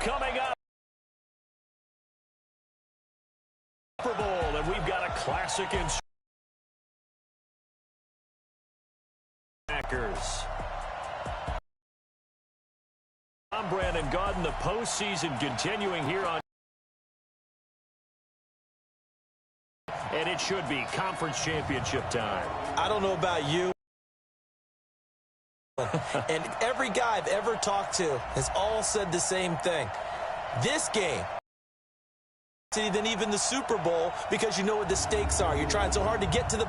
Coming up, Super Bowl, and we've got a classic in Packers. I'm Brandon Gaudin, the postseason continuing here on, and it should be conference championship time. I don't know about you. And every guy I've ever talked to has all said the same thing. This game, than even the Super Bowl, because you know what the stakes are. You're trying so hard to get to the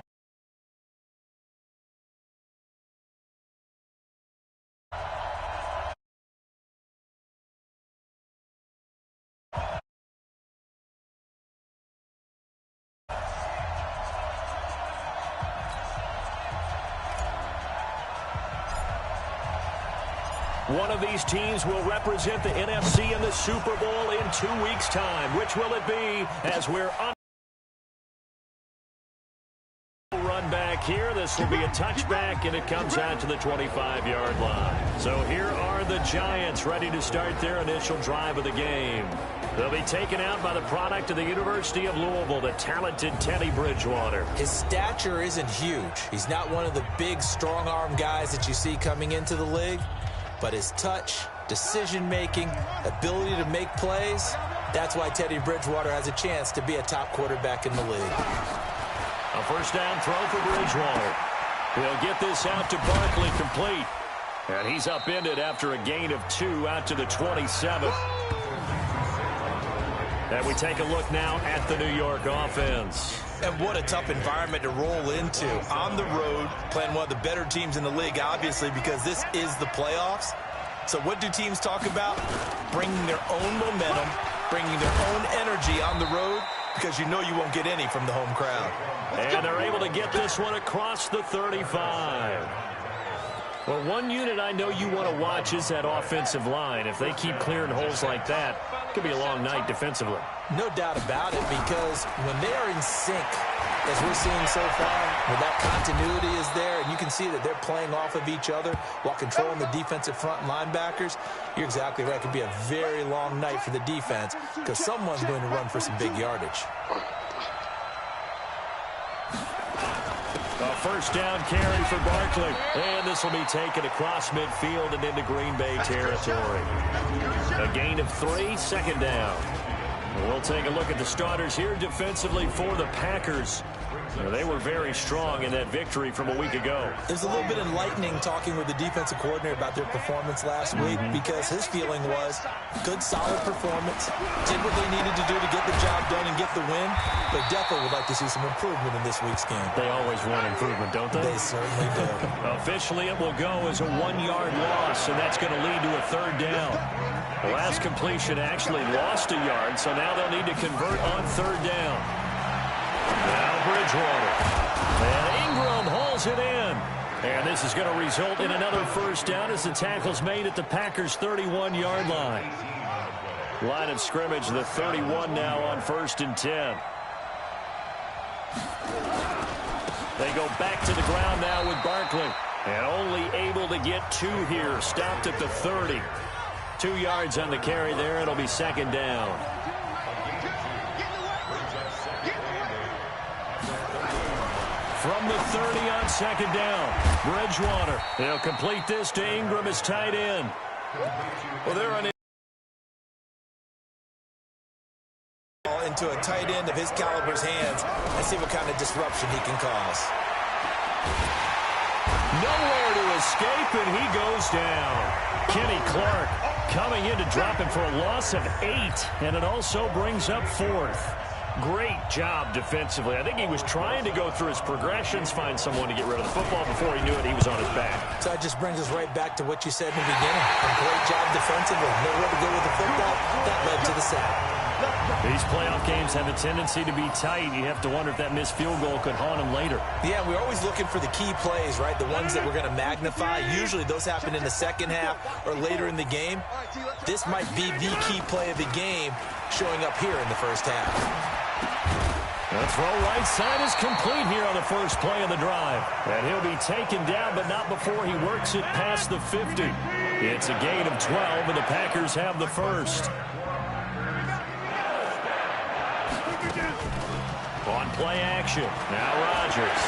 One of these teams will represent the NFC in the Super Bowl in 2 weeks' time. Which will it be as we're on run back here? This will be a touchback, and it comes out to the 25-yard line. So here are the Giants ready to start their initial drive of the game. They'll be taken out by the product of the University of Louisville, the talented Teddy Bridgewater. His stature isn't huge. He's not one of the big, strong-arm guys that you see coming into the league. But his touch, decision-making, ability to make plays, that's why Teddy Bridgewater has a chance to be a top quarterback in the league. A first down throw for Bridgewater. He'll get this out to Barkley, complete. And he's upended after a gain of 2 out to the 27. And we take a look now at the New York offense. And what a tough environment to roll into. On the road, playing one of the better teams in the league, obviously, because this is the playoffs. So what do teams talk about? Bringing their own momentum, bringing their own energy on the road, because you know you won't get any from the home crowd. And they're able to get this one across the 35. Well, one unit I know you want to watch is that offensive line. If they keep clearing holes like that, it could be a long night defensively. No doubt about it, because when they are in sync, as we're seeing so far, where that continuity is there, and you can see that they're playing off of each other while controlling the defensive front linebackers, you're exactly right. It could be a very long night for the defense, because someone's going to run for some big yardage. A first down carry for Barkley. And this will be taken across midfield and into Green Bay territory. A gain of 3, second down. We'll take a look at the starters here defensively for the Packers. They were very strong in that victory from a week ago. It was a little bit enlightening talking with the defensive coordinator about their performance last week, because his feeling was good, solid performance, did what they needed to do to get the job done and get the win, but definitely would like to see some improvement in this week's game. They always want improvement, don't they? They certainly do. Officially, it will go as a 1-yard loss, and that's going to lead to a third down. The last completion actually lost a yard, so now they'll need to convert on third down. Now Bridgewater. And Ingram hauls it in. And this is going to result in another first down as the tackle's made at the Packers' 31-yard line. Line of scrimmage, the 31 now on 1st and 10. They go back to the ground now with Barkley. And only able to get 2 here. Stopped at the 30. 2 yards on the carry there. It'll be second down. From the 30 on second down, Bridgewater. They'll complete this to Ingram as tight end. Well, they're on into a tight end of his caliber's hands and see what kind of disruption he can cause. Nowhere to escape, and he goes down. Kenny Clark coming in to drop him for a loss of 8, and it also brings up 4th. Great job defensively. I think he was trying to go through his progressions, find someone to get rid of the football. Before he knew it, he was on his back. So that just brings us right back to what you said in the beginning. A great job defensively. Nowhere to go with the football. That led to the sack. These playoff games have a tendency to be tight. You have to wonder if that missed field goal could haunt him later. Yeah, we're always looking for the key plays, right? The ones that we're going to magnify. Usually those happen in the second half or later in the game. This might be the key play of the game showing up here in the first half. The throw right side is complete here on the first play of the drive. And he'll be taken down, but not before he works it past the 50. It's a gain of 12, and the Packers have the first. On play action. Now Rodgers.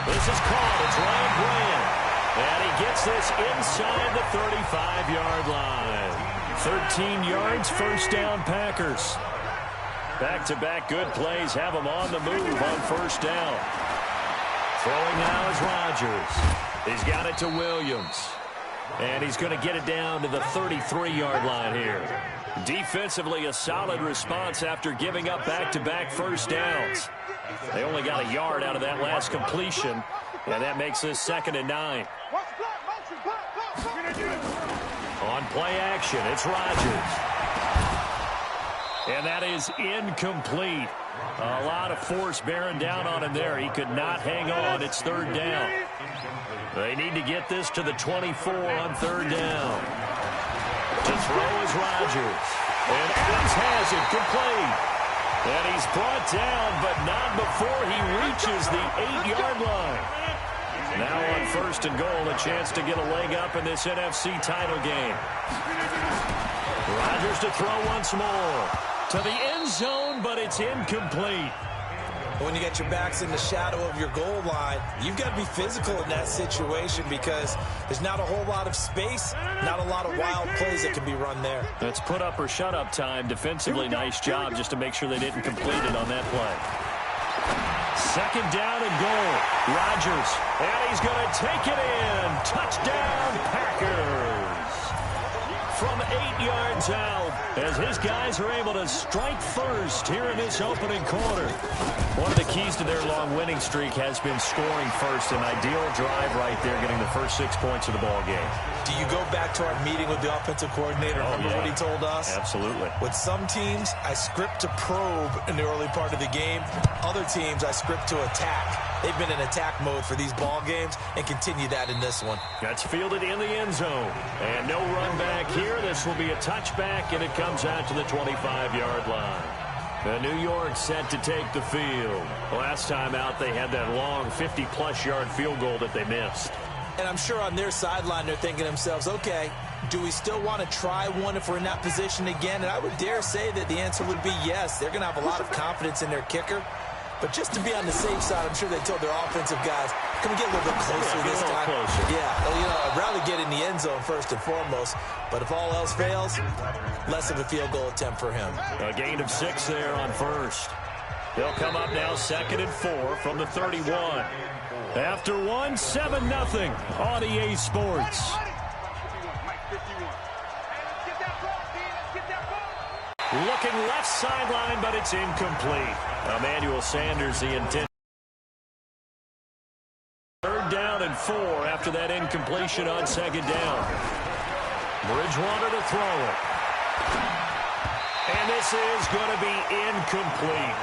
This is caught. It's Ryan Grant. And he gets this inside the 35-yard line. 13 yards, first down Packers. Back-to-back good plays have him on the move on first down. Throwing now is Rodgers. He's got it to Williams. And he's going to get it down to the 33-yard line here. Defensively, a solid response after giving up back-to-back first downs. They only got a yard out of that last completion, and that makes this 2nd and 9. On play action, it's Rodgers. And that is incomplete. A lot of force bearing down on him there. He could not hang on. It's 3rd down. They need to get this to the 24 on 3rd down. To throw is Rodgers. And Adams has it complete. And he's brought down, but not before he reaches the 8-yard line. Now on 1st and goal, a chance to get a leg up in this NFC title game. Rodgers to throw once more. To the end zone, but it's incomplete. When you get your backs in the shadow of your goal line, you've got to be physical in that situation because there's not a whole lot of space, not a lot of wild plays that can be run there. That's put up or shut up time. Defensively, nice job just to make sure they didn't complete it on that play. 2nd down and goal. Rodgers, and he's going to take it in. Touchdown, Packers. From 8 yards out, as his guys are able to strike first here in this opening quarter. One of the keys to their long winning streak has been scoring first. An ideal drive right there, getting the first 6 points of the ball game. Do you go back to our meeting with the offensive coordinator? Remember what he told us? Absolutely. With some teams, I script to probe in the early part of the game. Other teams, I script to attack. They've been in attack mode for these ball games and continue that in this one. That's fielded in the end zone. And no run back here. This will be a touchback, and it comes out to the 25-yard line. The New York set to take the field. Last time out, they had that long 50-plus yard field goal that they missed. And I'm sure on their sideline, they're thinking to themselves, okay, do we still want to try one if we're in that position again? And I would dare say that the answer would be yes. They're going to have a lot of confidence in their kicker. But just to be on the safe side, I'm sure they told their offensive guys, can we get a little bit closer this time? Closer. Yeah, you know, I'd rather get in the end zone first and foremost. But if all else fails, less of a field goal attempt for him. A gain of 6 there on first. They'll come up now 2nd and 4 from the 31. After 1, 7-0 on EA Sports. Looking left sideline, but it's incomplete. Emmanuel Sanders, the intent. 3rd down and 4 after that incompletion on 2nd down. Bridgewater to throw it. And this is going to be incomplete.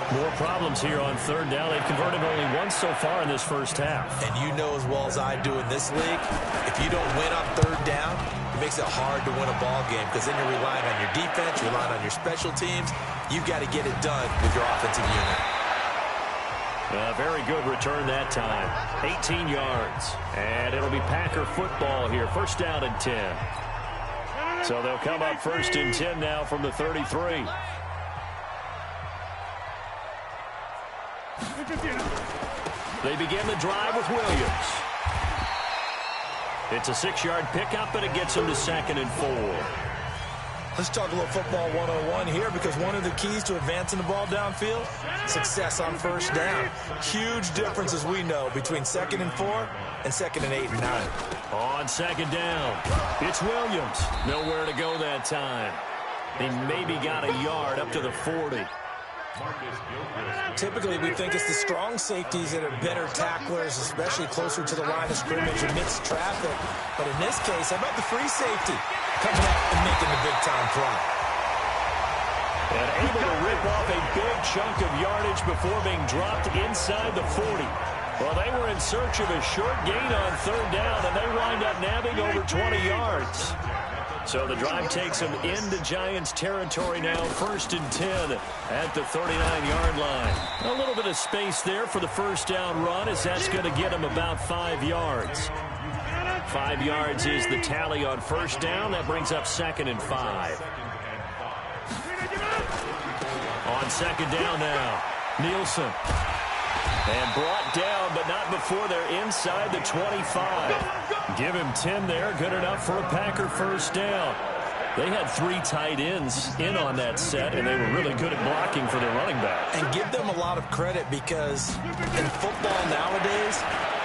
More problems here on 3rd down. They've converted only once so far in this first half. And you know as well as I do in this league, if you don't win on 3rd down, it makes it hard to win a ball game because then you're relying on your defense, you're relying on your special teams. You've got to get it done with your offensive unit. Very good return that time. 18 yards. And it'll be Packer football here. 1st down and 10. So they'll come up 1st and 10 now from the 33. They begin the drive with Williams. It's a 6-yard pickup, and it gets them to 2nd and 4. Let's talk a little football 101 here because one of the keys to advancing the ball downfield, success on 1st down. Huge difference, as we know, between 2nd and 4 and 2nd and 8 and 9. On 2nd down, it's Williams. Nowhere to go that time. He maybe got a yard up to the 40. Typically, we think it's the strong safeties that are better tacklers, especially closer to the line of scrimmage amidst traffic. But in this case, how about the free safety coming up and making the big-time play? And able to rip off a big chunk of yardage before being dropped inside the 40. Well, they were in search of a short gain on 3rd down, and they wind up nabbing over 20 yards. So the drive takes them into Giants territory now, 1st and 10 at the 39-yard line. A little bit of space there for the first down run, as that's going to get them about 5 yards. 5 yards is the tally on first down. That brings up 2nd and 5. On second down now, Nielsen. And brought down, but not before they're inside the 25. Give him 10 there. Good enough for a Packer first down. They had 3 tight ends in on that set, and they were really good at blocking for their running back. And give them a lot of credit, because in football nowadays,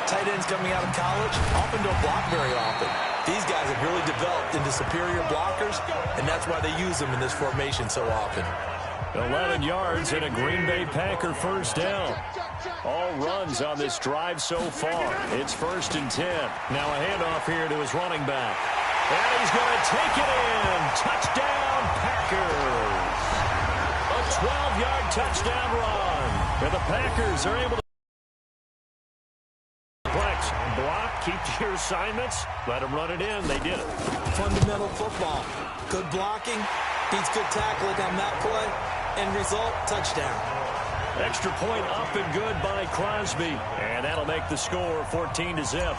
tight ends coming out of college often don't block very often. These guys have really developed into superior blockers, and that's why they use them in this formation so often. 11 yards and a Green Bay Packer first down. All runs on this drive so far. It's 1st and 10. Now a handoff here to his running back. And he's going to take it in. Touchdown, Packers. A 12-yard touchdown run. And the Packers are able to block, keep to your assignments, let them run it in. They did it. Fundamental football. Good blocking, beats good tackling on that play. End result, touchdown. Extra point up and good by Crosby. And that'll make the score 14-0.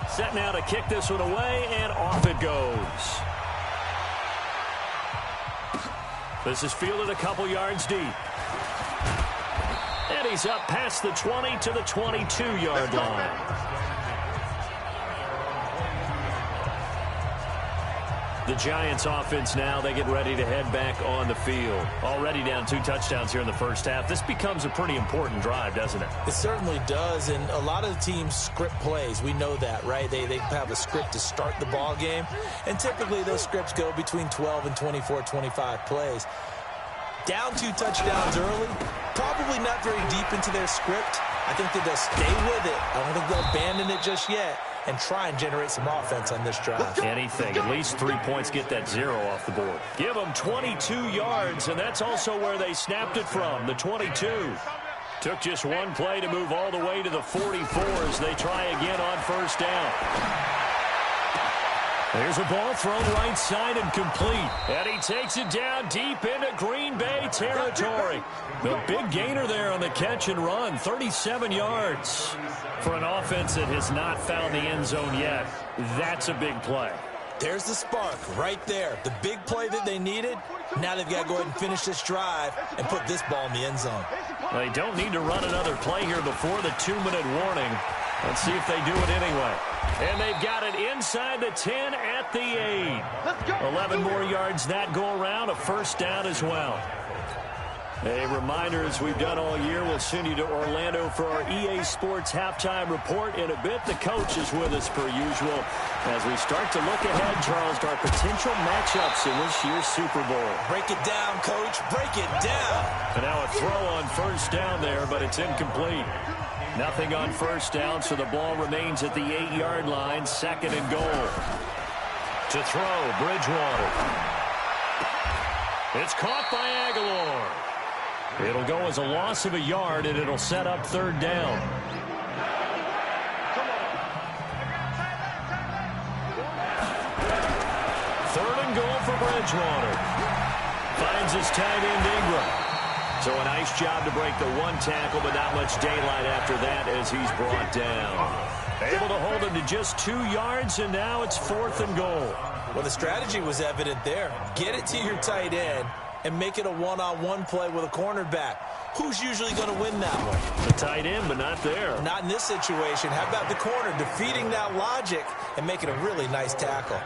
Set now to kick this one away, and off it goes. This is fielded a couple yards deep. And he's up past the 20 to the 22-yard line. The Giants offense now, they get ready to head back on the field. Already down 2 touchdowns here in the first half. This becomes a pretty important drive, doesn't it? It certainly does, and a lot of the teams script plays. We know that, right? They have a script to start the ball game, and typically those scripts go between 12 and 24, 25 plays. Down 2 touchdowns early, probably not very deep into their script. I think that they'll stay with it. I don't think they'll abandon it just yet and try and generate some offense on this drive. Anything. At least 3 points, get that 0 off the board. Give them 22 yards, and that's also where they snapped it from, the 22. Took just 1 play to move all the way to the 44 as they try again on first down. There's a ball thrown right side and complete. And he takes it down deep into Green Bay territory. The big gainer there on the catch and run, 37 yards. For an offense that has not found the end zone yet, that's a big play. There's the spark right there. The big play that they needed. Now they've got to go ahead and finish this drive and put this ball in the end zone. They don't need to run another play here before the 2-minute warning. Let's see if they do it anyway. And they've got it inside the 10 at the 8. 11 more yards that go around, a first down as well. A reminder, as we've done all year, we'll send you to Orlando for our EA Sports halftime report. In a bit, the coach is with us per usual as we start to look ahead, Charles, to our potential matchups in this year's Super Bowl. Break it down, coach. Break it down. And now a throw on first down there, but it's incomplete. Nothing on first down, so the ball remains at the 8-yard line, 2nd and goal. To throw, Bridgewater. It's caught by Aguilar. It'll go as a loss of a yard, and it'll set up 3rd down. Third and goal for Bridgewater. Finds his tight end Ingram. So a nice job to break the 1 tackle, but not much daylight after that as he's brought down. Able to hold him to just 2 yards, and now it's 4th and goal. Well, the strategy was evident there. Get it to your tight end and make it a one-on-one play with a cornerback. Who's usually going to win that one? The tight end, but not there. Not in this situation. How about the corner defeating that logic and making a really nice tackle?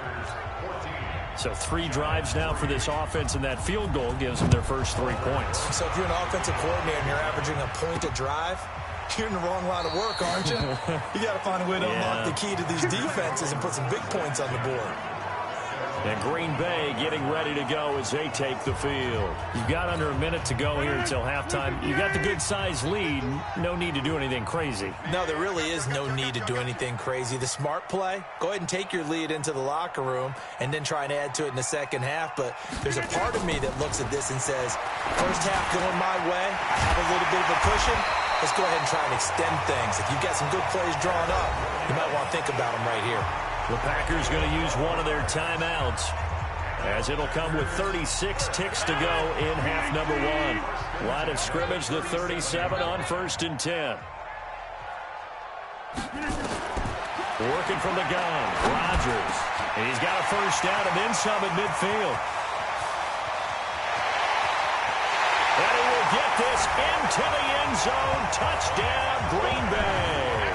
So 3 drives now for this offense, and that field goal gives them their first 3 points. So if you're an offensive coordinator and you're averaging a point a drive, you're in the wrong line of work, aren't you? You got to find a way to unlock the key to these defenses and put some big points on the board. And Green Bay getting ready to go as they take the field. You've got under a minute to go here until halftime. You've got the good-sized lead. No need to do anything crazy. No, there really is no need to do anything crazy. The smart play, go ahead and take your lead into the locker room and then try and add to it in the second half. But there's a part of me that looks at this and says, first half going my way, I have a little bit of a cushion. let's go ahead and try and extend things. If you've got some good plays drawn up, you might want to think about them right here. The Packers going to use one of their timeouts, as it'll come with 36 ticks to go in half number one. Line of scrimmage, the 37 on 1st and 10. Working from the gun, Rodgers. He's got a first down and then some at midfield. And he will get this into the end zone. Touchdown, Green Bay.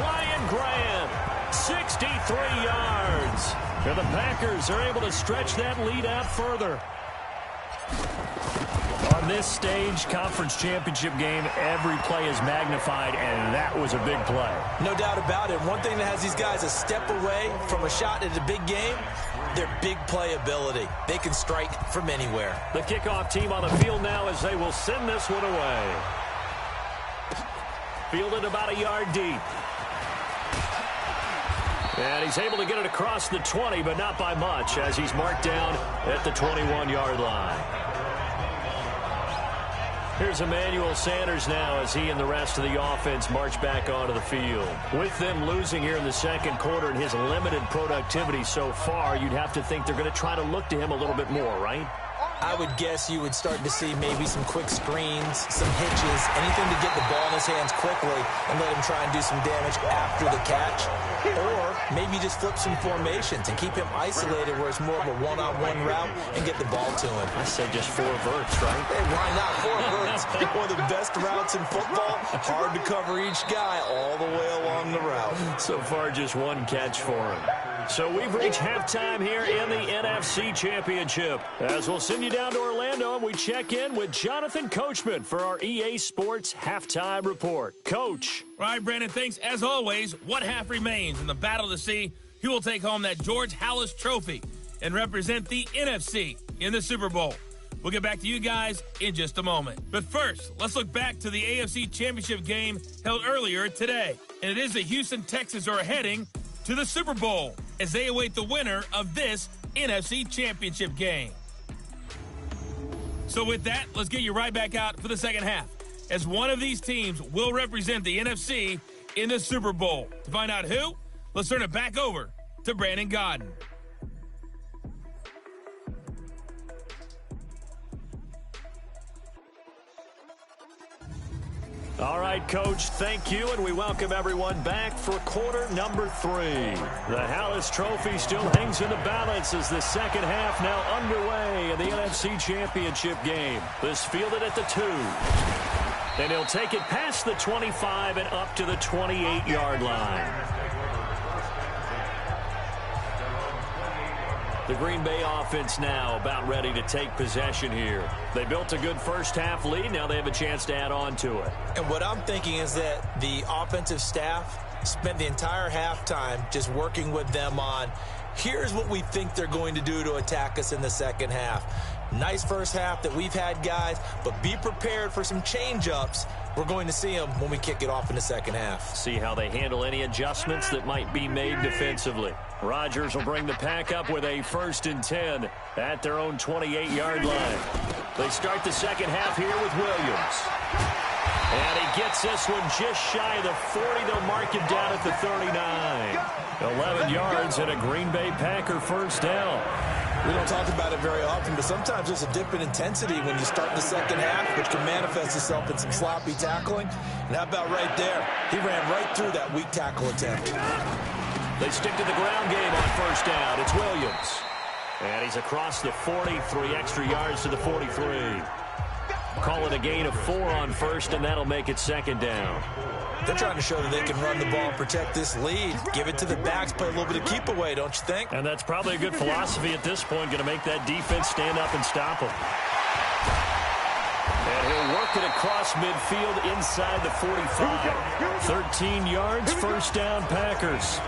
Ryan Grant, 63 yards. And the Packers are able to stretch that lead out further. On this stage, conference championship game, every play is magnified, and that was a big play. No doubt about it. One thing that has these guys a step away from a shot at a big game, their big play ability. They can strike from anywhere. The kickoff team on the field now as they will send this one away. Fielded about a yard deep. And he's able to get it across the 20, but not by much, as he's marked down at the 21-yard line. Here's Emmanuel Sanders now as he and the rest of the offense march back onto the field. With them losing here in the second quarter and his limited productivity so far, you'd have to think they're going to try to look to him a little bit more, right? I would guess you would start to see maybe some quick screens, some hitches, anything to get the ball in his hands quickly and let him try and do some damage after the catch. Or maybe just flip some formations and keep him isolated where it's more of a one-on-one route and get the ball to him. I say just 4 verts, right? Hey, why not 4 verts? One of the best routes in football. Hard to cover each guy all the way along the route. So far, just 1 catch for him. So we've reached halftime here in the NFC Championship. As we'll send you down to Orlando and we check in with Jonathan Coachman for our EA Sports Halftime Report. Coach. All right, Brandon, thanks. As always, one half remains in the battle to see who will take home that George Halas Trophy and represent the NFC in the Super Bowl. We'll get back to you guys in just a moment. But first, let's look back to the AFC Championship game held earlier today. And it is the Houston Texans are heading to the Super Bowl as they await the winner of this NFC Championship game. So with that, let's get you right back out for the second half, as one of these teams will represent the NFC in the Super Bowl. To find out who, let's turn it back over to Brandon Godden. All right, Coach, thank you, and we welcome everyone back for quarter number 3. The Halas Trophy still hangs in the balance as the second half now underway in the NFC Championship game. This fielded at the 2. And he'll take it past the 25 and up to the 28-yard line. The Green Bay offense now about ready to take possession here. They built a good first half lead. Now they have a chance to add on to it. And what I'm thinking is that the offensive staff spent the entire halftime just working with them on, here's what we think they're going to do to attack us in the second half. Nice first half that we've had, guys, but be prepared for some change-ups. We're going to see them when we kick it off in the second half. See how they handle any adjustments that might be made defensively. Rodgers will bring the pack up with a 1st and 10 at their own 28-yard line. They start the second half here with Williams. And he gets this one just shy of the 40. They'll mark him down at the 39. 11 yards and a Green Bay Packer first down. We don't talk about it very often, but sometimes there's a dip in intensity when you start the second half, which can manifest itself in some sloppy tackling. And how about right there? He ran right through that weak tackle attempt. They stick to the ground game on first down. It's Williams. And he's across the 40, 3 extra yards to the 43. Call it a gain of 4 on first, and that'll make it second down. They're trying to show that they can run the ball and protect this lead. Give it to the backs, play a little bit of keep away, don't you think? And that's probably a good philosophy at this point, going to make that defense stand up and stop them. And he'll work it across midfield inside the 45. 13 yards, first down, Packers.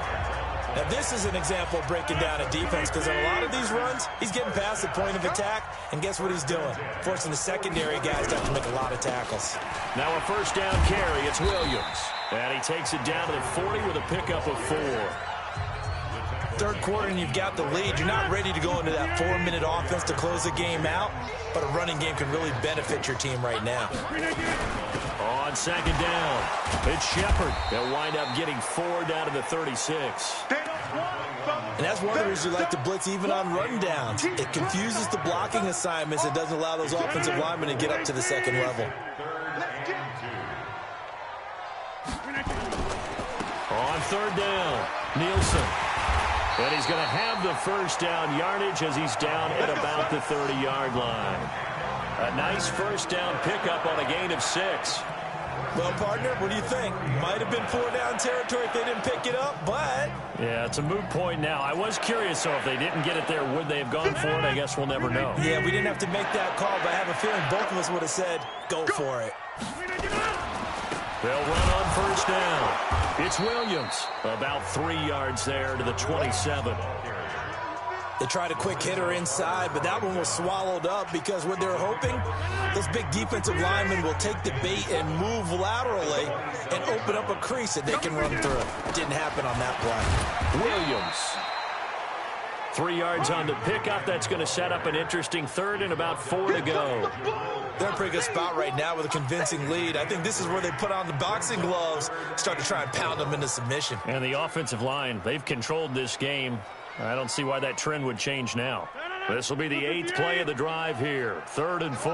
Now, this is an example of breaking down a defense, because on a lot of these runs, he's getting past the point of attack, and guess what he's doing? Forcing the secondary guys to have to make a lot of tackles. Now a first down carry. It's Williams. And he takes it down to the 40 with a pickup of 4. third quarter and you've got the lead, you're not ready to go into that 4-minute offense to close the game out, but a running game can really benefit your team right now. On second down, it's Shepard. They'll wind up getting 4 down to the 36. And that's one of the reasons we like to blitz even on run downs. It confuses the blocking assignments and doesn't allow those offensive linemen to get up to the second level. On third down, Nielsen. And he's going to have the first down yardage as he's down at about the 30-yard line. A nice first down pickup on a gain of 6. Well, partner, what do you think? Might have been 4-down territory if they didn't pick it up, but... Yeah, it's a moot point now. I was curious, so if they didn't get it there, would they have gone for it? I guess we'll never know. Yeah, we didn't have to make that call, but I have a feeling both of us would have said, go for it. They'll run on first down. It's Williams. About 3 yards there to the 27. They tried a quick hitter inside, but that one was swallowed up because what they're hoping, those big defensive linemen will take the bait and move laterally and open up a crease that they can run through. Didn't happen on that play. Williams. 3 yards on the pickup. That's going to set up an interesting third and about 4 to go. They're in a pretty good spot right now with a convincing lead. I think this is where they put on the boxing gloves, start to try and pound them into submission. And the offensive line, they've controlled this game. I don't see why that trend would change now. This will be the 8th play of the drive here. 3rd and 4.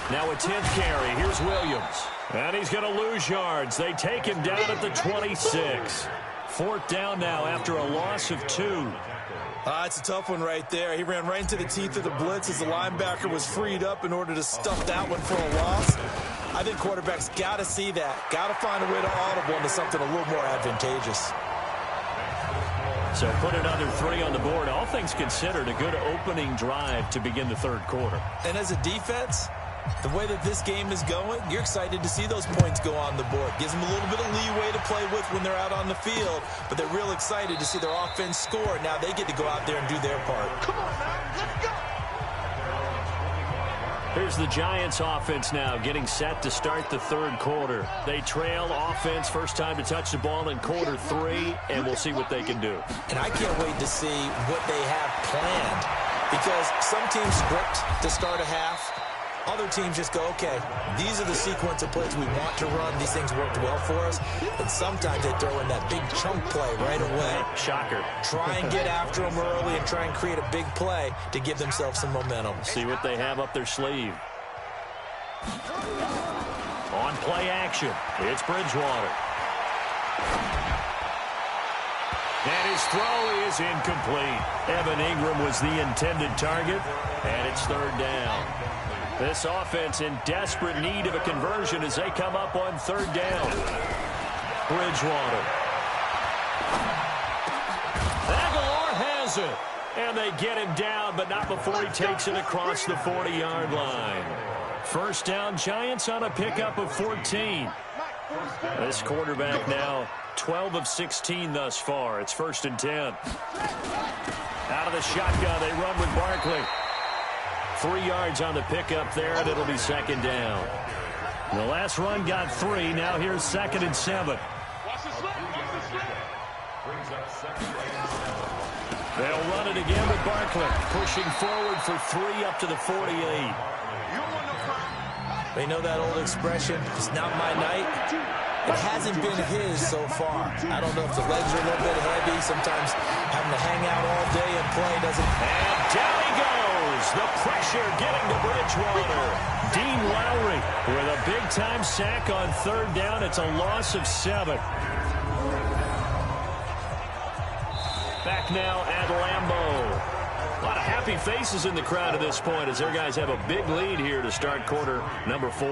Now a 10th carry. Here's Williams. And he's going to lose yards. They take him down at the 26. 4th down now after a loss of 2. It's a tough one right there. He ran right into the teeth of the blitz as the linebacker was freed up in order to stuff that one for a loss. I think quarterbacks got to see that. Got to find a way to audible into something a little more advantageous. So put another 3 on the board. All things considered, a good opening drive to begin the third quarter. And as a defense, the way that this game is going, you're excited to see those points go on the board. Gives them a little bit of leeway to play with when they're out on the field, but they're real excited to see their offense score. Now they get to go out there and do their part. Come on, man. Let's go. Here's the Giants offense now getting set to start the third quarter. They trail offense, first time to touch the ball in quarter 3, and we'll see what they can do. And I can't wait to see what they have planned, because some teams script to start a half. Other teams just go, okay, these are the sequence of plays we want to run. These things worked well for us. And sometimes they throw in that big chunk play right away. Shocker. Try and get after them early and try and create a big play to give themselves some momentum. See what they have up their sleeve. On play action, it's Bridgewater. And his throw is incomplete. Evan Ingram was the intended target, and it's 3rd down. This offense in desperate need of a conversion as they come up on 3rd down. Bridgewater. Aguilar has it. And they get him down, but not before he takes it across the 40-yard line. First down, Giants on a pickup of 14. This quarterback now 12 of 16 thus far. It's 1st and 10. Out of the shotgun, they run with Barkley. 3 yards on the pickup there, and it'll be 2nd down. The last run got 3. Now here's 2nd and 7. They'll run it again with Barkley, pushing forward for 3 up to the 48. They know that old expression, it's not my night. It hasn't been his so far. I don't know if the legs are a little bit heavy. Sometimes having to hang out all day and play doesn't... And down he goes. The pressure getting to Bridgewater. Dean Lowry with a big-time sack on 3rd down. It's a loss of 7. Back now at Lambeau. A lot of happy faces in the crowd at this point as their guys have a big lead here to start quarter number 4.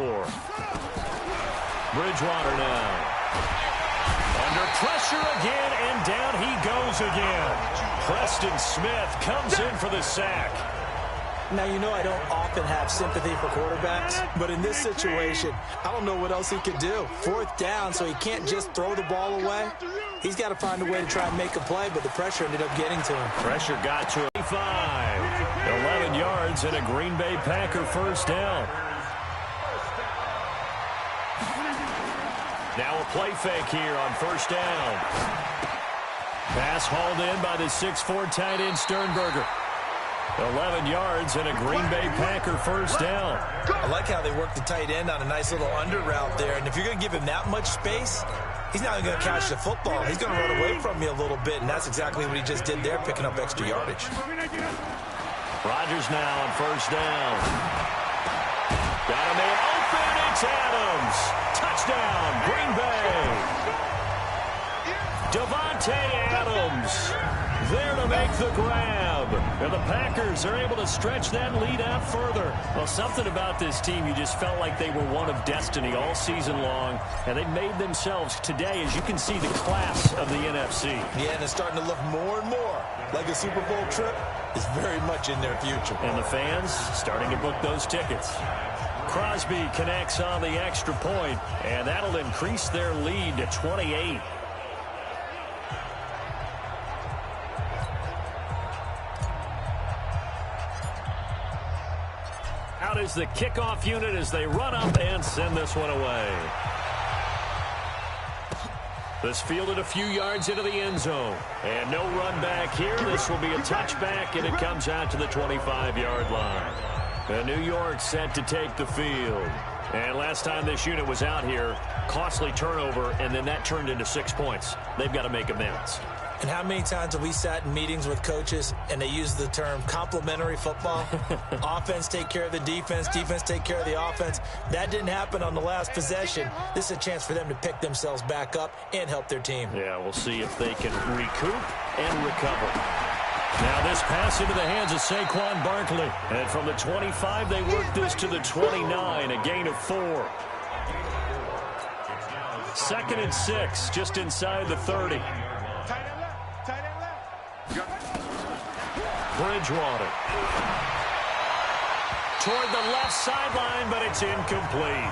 Bridgewater now. Under pressure again, and down he goes again. Preston Smith comes in for the sack. Now, you know I don't often have sympathy for quarterbacks, but in this situation, I don't know what else he could do. 4th down, so he can't just throw the ball away. He's got to find a way to try and make a play, but the pressure ended up getting to him. Pressure got to him. 5. 11 yards and a Green Bay Packer first down. Now a play fake here on first down. Pass hauled in by the 6'4" tight end Sternberger. 11 yards and a Green Bay Packer first down. I like how they work the tight end on a nice little under route there. And if you're going to give him that much space, he's not going to catch the football. He's going to run away from you a little bit, and that's exactly what he just did there, picking up extra yardage. Rodgers now on first down. Got a man open. It's Adams. Touchdown, Green Bay. Davante Adams there to make the grab. And the Packers are able to stretch that lead out further. Well, something about this team, you just felt like they were one of destiny all season long. And they made themselves today, as you can see, the class of the NFC. Yeah, and it's starting to look more and more like a Super Bowl trip is very much in their future. And the fans starting to book those tickets. Crosby connects on the extra point, and that'll increase their lead to 28. Out is the kickoff unit as they run up and send this one away. This fielded a few yards into the end zone. And no run back here. This will be a touchback, and it comes out to the 25-yard line. And New York set to take the field. And last time this unit was out here, costly turnover, and then that turned into 6 points. They've got to make amends. And how many times have we sat in meetings with coaches and they use the term complementary football? Offense take care of the defense, defense take care of the offense. That didn't happen on the last possession. This is a chance for them to pick themselves back up and help their team. Yeah, we'll see if they can recoup and recover. Now this pass into the hands of Saquon Barkley. And from the 25, they work this to the 29, a gain of 4. 2nd and 6, just inside the 30. Bridgewater. Toward the left sideline, but it's incomplete.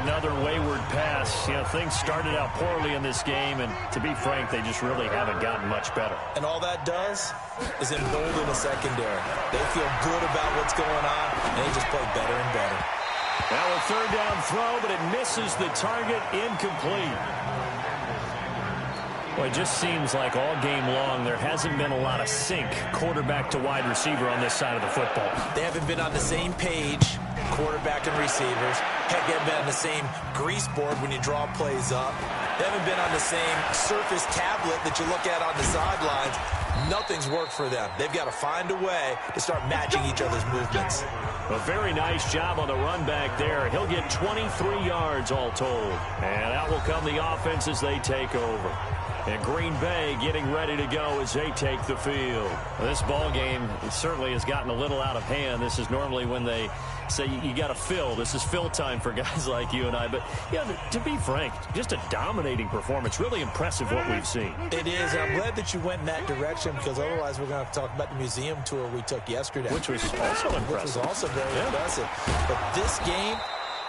Another wayward pass. You know, things started out poorly in this game, and to be frank, they just really haven't gotten much better. And all that does is embolden the secondary. They feel good about what's going on, and they just play better and better. Now a third down throw, but it misses the target, incomplete. Well, it just seems like all game long there hasn't been a lot of sync quarterback to wide receiver on this side of the football. They haven't been on the same page, quarterback and receivers. Heck, they haven't been on the same grease board when you draw plays up. They haven't been on the same surface tablet that you look at on the sidelines. Nothing's worked for them. They've got to find a way to start matching each other's movements. A very nice job on the run back there. He'll get 23 yards all told. And out will come the offense as they take over. And Green Bay getting ready to go as they take the field. Well, this ball game certainly has gotten a little out of hand. This is normally when they say you got to fill. This is fill time for guys like you and I. But, yeah, to be frank, just a dominating performance. Really impressive what we've seen. It is. I'm glad that you went in that direction because otherwise we're going to have to talk about the museum tour we took yesterday. Which was also impressive. Which was also very impressive. But this game,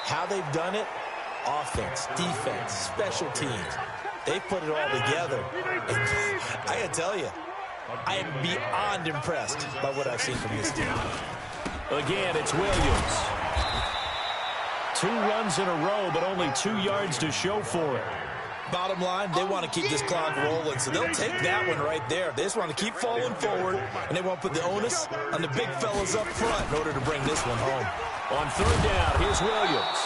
how they've done it, offense, defense, special teams, they put it all together. And I got to tell you, I am beyond impressed by what I've seen from this team. Again, it's Williams. 2 runs in a row, but only 2 yards to show for it. Bottom line, they want to keep this clock rolling, so they'll take that one right there. They just want to keep falling forward, and they want to put the onus on the big fellas up front in order to bring this one home. On third down, here's Williams.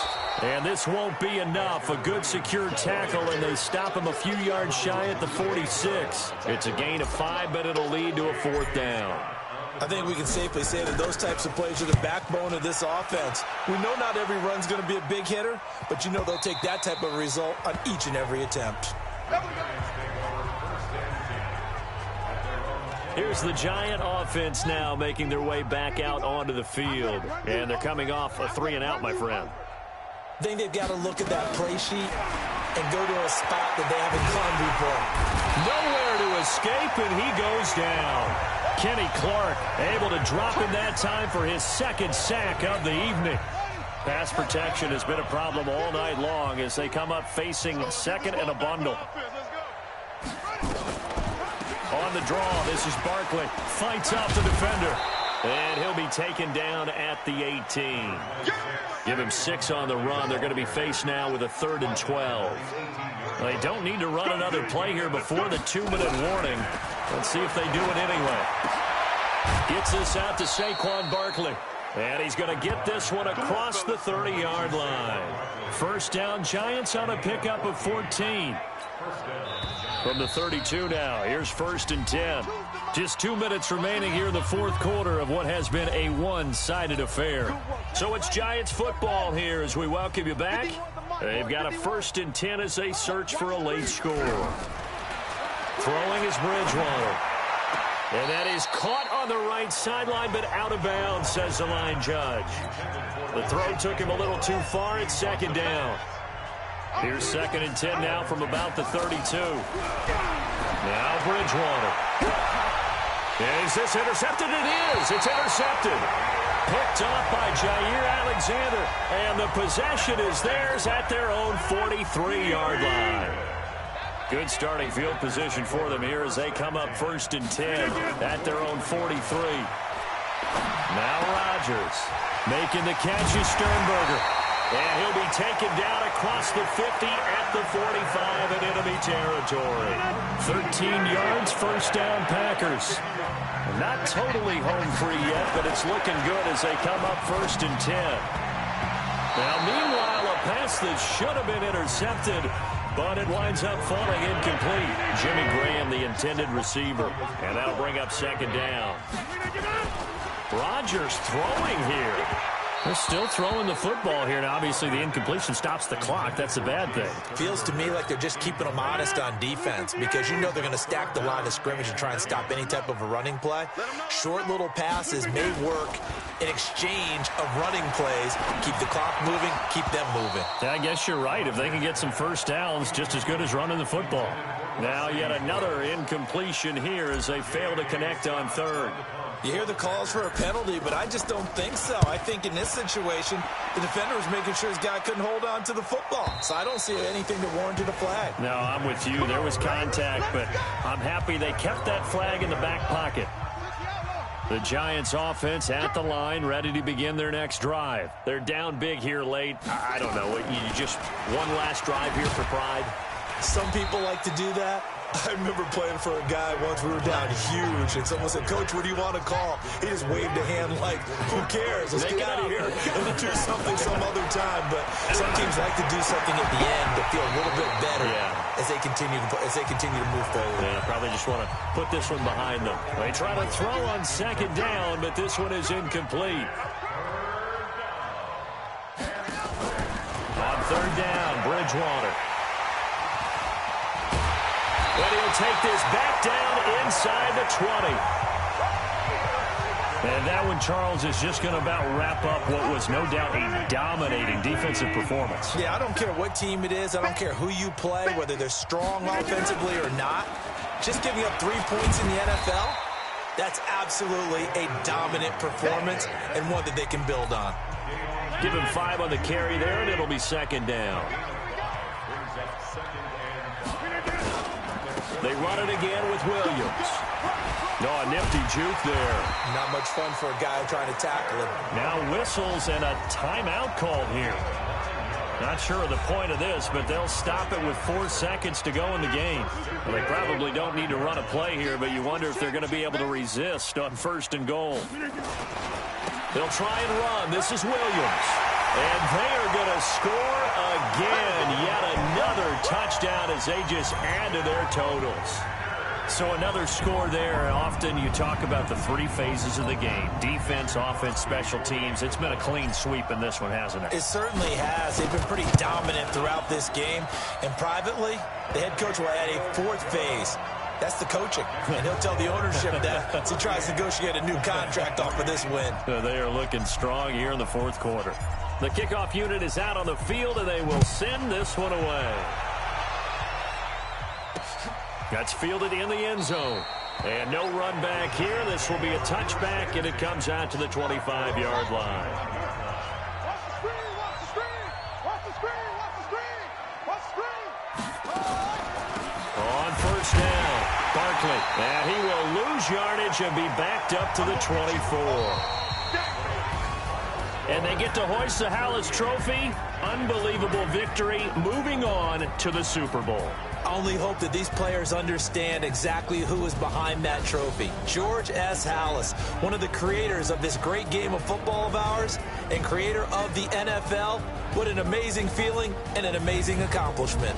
And this won't be enough. A good secure tackle, and they stop him a few yards shy at the 46. It's a gain of 5, but it'll lead to a 4th down. I think we can safely say that those types of plays are the backbone of this offense. We know not every run's going to be a big hitter, but you know they'll take that type of result on each and every attempt. Here's the Giant offense now making their way back out onto the field. And they're coming off a 3-and-out, my friend. I think they've got to look at that play sheet and go to a spot that they haven't gone before. Nowhere to escape, and he goes down. Kenny Clark able to drop in that time for his 2nd sack of the evening. Pass protection has been a problem all night long as they come up facing 2nd and a bundle. On the draw, this is Barkley. Fights off the defender. And he'll be taken down at the 18. Give him 6 on the run. They're going to be faced now with a 3rd and 12. They don't need to run another play here before the 2-minute warning. Let's see if they do it anyway. Gets this out to Saquon Barkley. And he's going to get this one across the 30-yard line. First down, Giants on a pickup of 14. From the 32 now, here's 1st and 10. Just 2 minutes remaining here in the fourth quarter of what has been a one-sided affair. So it's Giants football here as we welcome you back. They've got a 1st and 10 as they search for a late score. Throwing is Bridgewater. And that is caught on the right sideline, but out of bounds, says the line judge. The throw took him a little too far. It's 2nd down. Here's 2nd and 10 now from about the 32. Now Bridgewater. Is this intercepted? It is. It's intercepted. Picked off by Jair Alexander. And the possession is theirs at their own 43-yard line. Good starting field position for them here as they come up 1st and 10 at their own 43. Now Rodgers making the catch is Sternberger. And he'll be taken down across the 50 at the 45 in enemy territory. 13 yards, 1st down Packers. Not totally home free yet, but it's looking good as they come up 1st and 10. Now, meanwhile, a pass that should have been intercepted, but it winds up falling incomplete. Jimmy Graham, the intended receiver, and that'll bring up 2nd down. Rodgers throwing here. They're still throwing the football here, and obviously the incompletion stops the clock. That's a bad thing. Feels to me like they're just keeping them honest on defense because you know they're going to stack the line of scrimmage and try and stop any type of a running play. Short little passes may work in exchange of running plays. Keep the clock moving, keep them moving. I guess you're right. If they can get some first downs, just as good as running the football. Now yet another incompletion here as they fail to connect on 3rd. You hear the calls for a penalty, but I just don't think so. I think in this situation, the defender was making sure his guy couldn't hold on to the football. So I don't see anything that warranted a flag. No, I'm with you. There was contact, but I'm happy they kept that flag in the back pocket. The Giants offense at the line, ready to begin their next drive. They're down big here late. I don't know. You just one last drive here for pride. Some people like to do that. I remember playing for a guy once. We were down huge, and someone said, "Coach, what do you want to call?" He just waved a hand like, "Who cares? Let's get out of here and do something some other time." But some teams like to do something at the end to feel a little bit better as they continue to move forward. Yeah, probably just want to put this one behind them. They try to throw on 2nd down, but this one is incomplete. On 3rd down, Bridgewater. And he'll take this back down inside the 20. And that one, Charles, is just going to about wrap up what was no doubt a dominating defensive performance. Yeah, I don't care what team it is. I don't care who you play, whether they're strong offensively or not. Just giving up 3 points in the NFL, that's absolutely a dominant performance and one that they can build on. Give him 5 on the carry there, and it'll be 2nd down. They run it again with Williams. No, a nifty juke there. Not much fun for a guy trying to tackle him. Now whistles and a timeout called here. Not sure of the point of this, but they'll stop it with 4 seconds to go in the game. Well, they probably don't need to run a play here, but you wonder if they're going to be able to resist on 1st and goal. They'll try and run. This is Williams. And they are going to score again. Yet another touchdown as they just add to their totals. So another score there. Often you talk about the 3 phases of the game. Defense, offense, special teams. It's been a clean sweep in this one, hasn't it? It certainly has. They've been pretty dominant throughout this game. And privately, the head coach will add a 4th phase. That's the coaching. And he'll tell the ownership that as he tries to negotiate a new contract off of this win. They are looking strong here in the 4th quarter. The kickoff unit is out on the field, and they will send this one away. That's fielded in the end zone. And no run back here. This will be a touchback, and it comes out to the 25-yard line. On 1st down, Barkley. And he will lose yardage and be backed up to the 24. And they get to hoist the Hallis Trophy. Unbelievable victory, moving on to the Super Bowl. I only hope that these players understand exactly who is behind that trophy. George S. Hallis, one of the creators of this great game of football of ours and creator of the NFL. What an amazing feeling and an amazing accomplishment.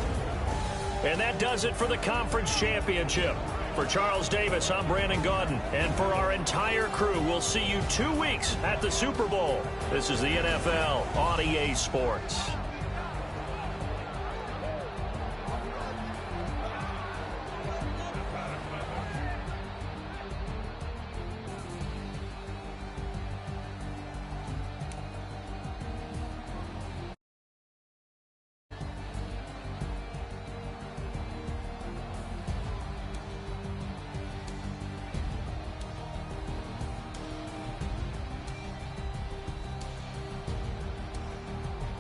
And that does it for the conference championship. For Charles Davis, I'm Brandon Gaudin. And for our entire crew, we'll see you 2 weeks at the Super Bowl. This is the NFL on EA Sports.